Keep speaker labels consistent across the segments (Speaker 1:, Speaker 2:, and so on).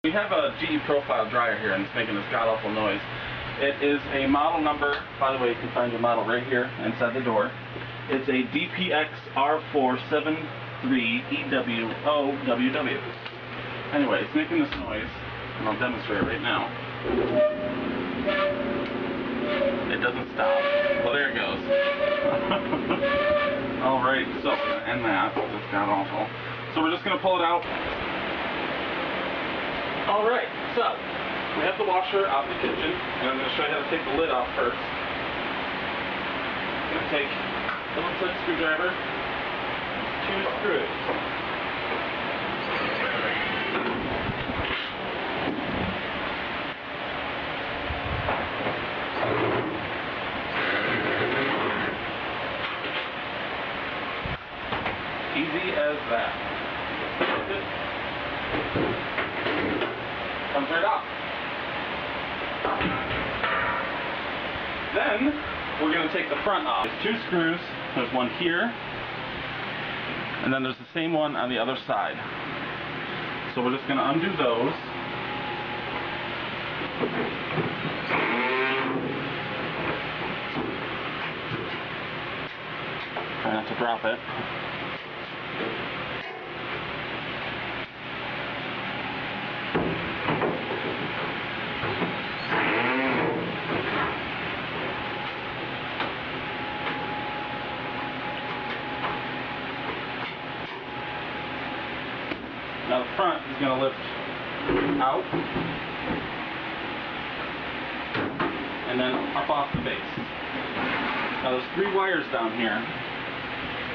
Speaker 1: We have a GE profile dryer here and it's making this god-awful noise. It is a model number, by the way, you can find your model right here inside the door. It's a DPXR473EW0WW. Anyway, it's making this noise, and I'll demonstrate it right now. It doesn't stop. Well, there it goes. Alright, so we're going to end that. It's god-awful. So we're just going to pull it out. Alright, so we have the washer out in the kitchen, and I'm going to show you how to take the lid off first. I'm going to take a little set screwdriver, 2 screws. Easy as that. Comes right off. Then we're going to take the front off. There's 2 screws. There's one here, and then there's the same one on the other side. So we're just going to undo those. Try not to drop it. Now the front is going to lift out and then up off the base. Now there's 3 wires down here.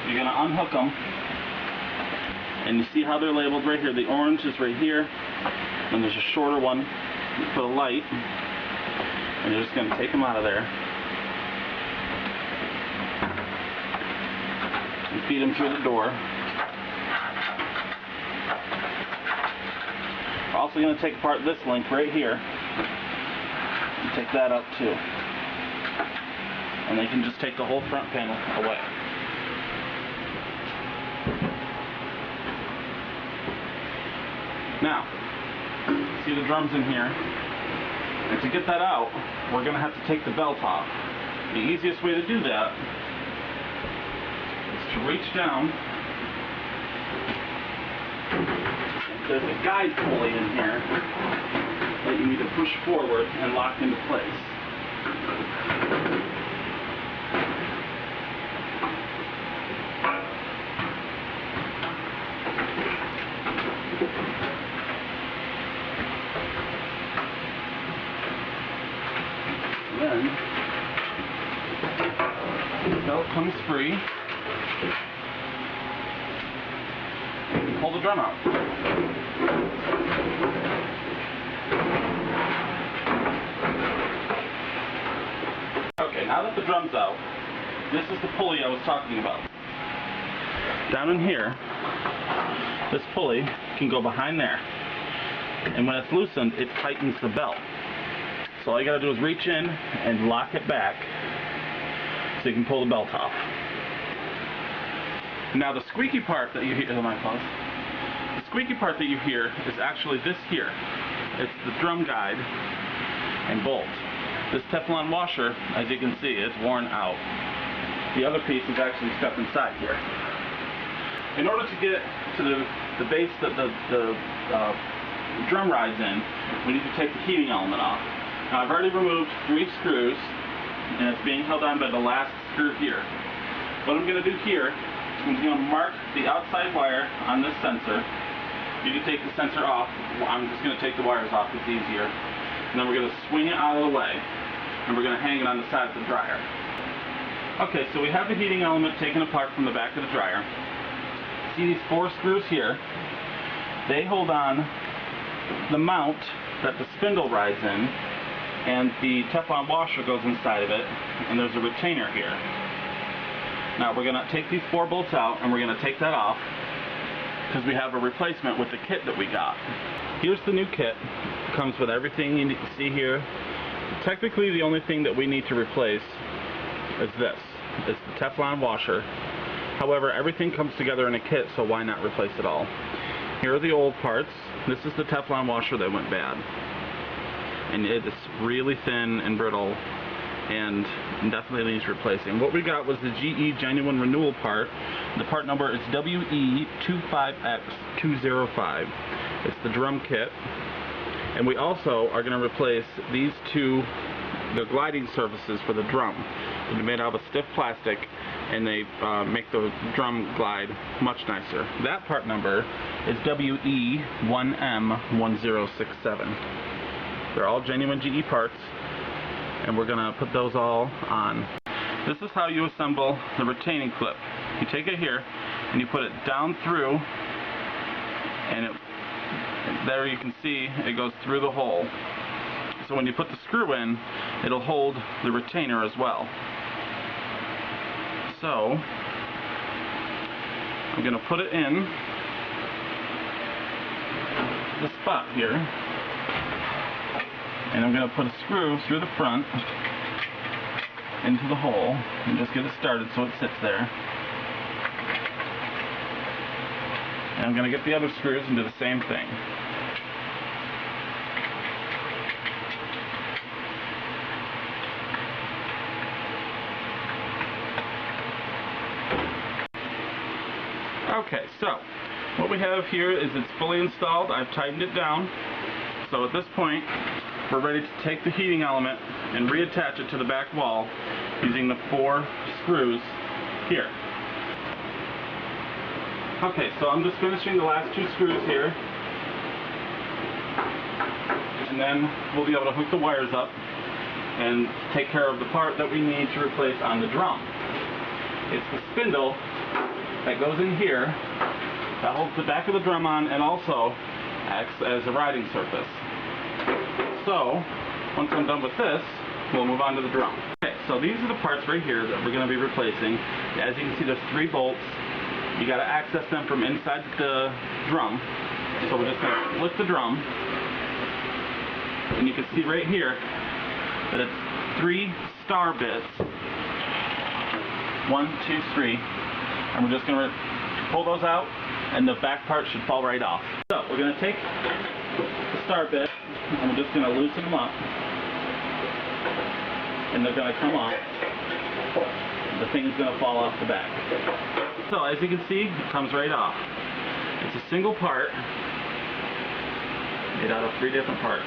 Speaker 1: You're going to unhook them, and you see how they're labeled right here. The orange is right here, and there's a shorter one for the light, and you're just going to take them out of there and feed them through the door. We're also going to take apart this link right here and take that out too. And they can just take the whole front panel away. Now, see the drums in here? And to get that out, we're going to have to take the belt off. The easiest way to do that is to reach down. There's a guide pulley in here that you need to push forward and lock into place. Then the belt comes free. And pull the drum out. Okay, now that the drum's out, this is the pulley I was talking about. Down in here, this pulley can go behind there. And when it's loosened, it tightens the belt. So all you gotta do is reach in and lock it back so you can pull the belt off. Now the squeaky part that you hear, the squeaky part that you hear is actually this here. It's the drum guide and bolt. This Teflon washer, as you can see, it's worn out. The other piece is actually stuck inside here. In order to get to the base that the drum rides in, we need to take the heating element off. Now I've already removed 3 screws, and it's being held on by the last screw here. What I'm going to do here, I'm going to mark the outside wire on this sensor. You can take the sensor off. I'm just going to take the wires off, it's easier. And then we're going to swing it out of the way, and we're going to hang it on the side of the dryer. Okay, so we have the heating element taken apart from the back of the dryer. See these 4 screws here? They hold on the mount that the spindle rides in, and the Teflon washer goes inside of it, and there's a retainer here. Now we're going to take these 4 bolts out, and we're going to take that off because we have a replacement with the kit that we got. Here's the new kit. It comes with everything you need to see here. Technically the only thing that we need to replace is this. It's the Teflon washer. However, everything comes together in a kit, so why not replace it all? Here are the old parts. This is the Teflon washer that went bad. And it is really thin and brittle and definitely needs replacing. What we got was the GE Genuine Renewal part. The part number is WE25X205. It's the drum kit. And we also are going to replace these two, the gliding surfaces for the drum. They're made out of a stiff plastic, and they make the drum glide much nicer. That part number is WE1M1067. They're all genuine GE parts, and we're going to put those all on. This is how you assemble the retaining clip. You take it here, and you put it down through, and there you can see it goes through the hole. So when you put the screw in, it'll hold the retainer as well. So I'm going to put it in the spot here, and I'm going to put a screw through the front into the hole and just get it started so it sits there. And I'm going to get the other screws and do the same thing. Okay, so what we have here is it's fully installed. I've tightened it down. So at this point, we're ready to take the heating element and reattach it to the back wall using the 4 screws here. Okay, so I'm just finishing the last 2 screws here, and then we'll be able to hook the wires up and take care of the part that we need to replace on the drum. It's the spindle that goes in here that holds the back of the drum on and also acts as a riding surface. So, once I'm done with this, we'll move on to the drum. Okay, so these are the parts right here that we're going to be replacing. As you can see, there's 3 bolts. You got to access them from inside the drum. So we're just going to lift the drum, and you can see right here that it's 3 star bits. 1, 2, 3. And we're just going to pull those out, and the back part should fall right off. So we're going to take the star bit, and we're just going to loosen them up, and they're going to come off. The thing's going to fall off the back. So as you can see, it comes right off. It's a single part made out of 3 different parts.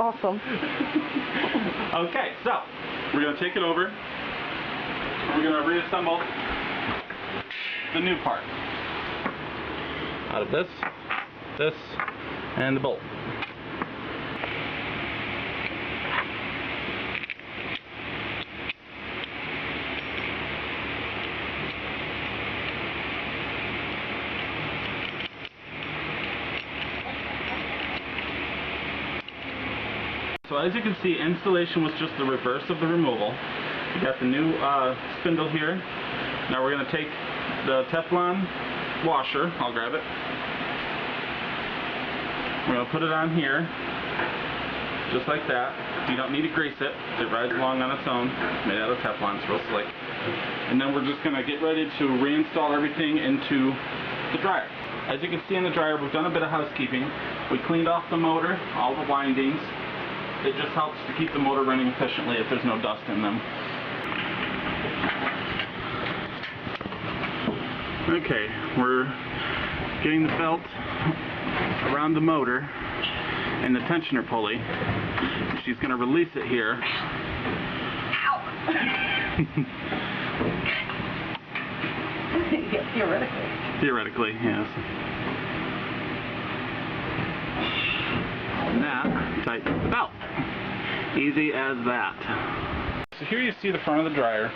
Speaker 2: Awesome.
Speaker 1: Okay, so we're going to take it over. We're going to reassemble the new part out of this, and the bolt. So as you can see, installation was just the reverse of the removal. We got the new spindle here. Now we're going to take the Teflon washer. I'll grab it. We're going to put it on here, just like that. You don't need to grease it. It rides along on its own. It's made out of Teflon. It's real slick. And then we're just going to get ready to reinstall everything into the dryer. As you can see in the dryer, we've done a bit of housekeeping. We cleaned off the motor, all the windings. It just helps to keep the motor running efficiently if there's no dust in them. Okay, we're getting the belt around the motor and the tensioner pulley. She's going to release it here.
Speaker 2: Ow! Theoretically. Theoretically,
Speaker 1: yes. And that tightens the belt. Easy as that. So here you see the front of the dryer.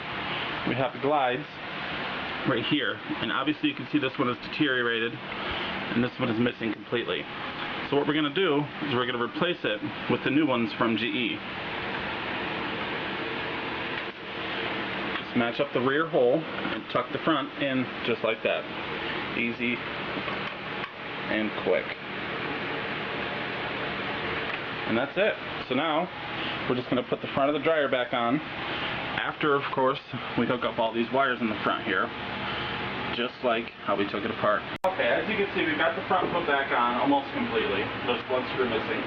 Speaker 1: We have the glides right here, and obviously you can see this one is deteriorated and this one is missing completely. So what we're going to do is we're going to replace it with the new ones from GE. Just match up the rear hole and tuck the front in just like that. Easy and quick. And that's it. So now we're just going to put the front of the dryer back on after, of course, we hook up all these wires in the front here. just like how we took it apart. Okay, as you can see, we've got the front foot back on almost completely. There's one screw missing.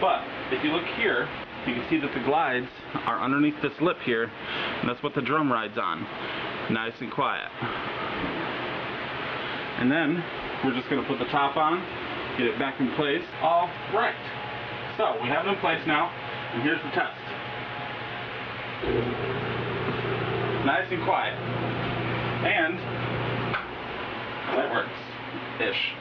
Speaker 1: But if you look here, you can see that the glides are underneath this lip here, and that's what the drum rides on. Nice and quiet. And then we're just going to put the top on, get it back in place. All right. So we have it in place now, and here's the test. Nice and quiet. And that works. Ish.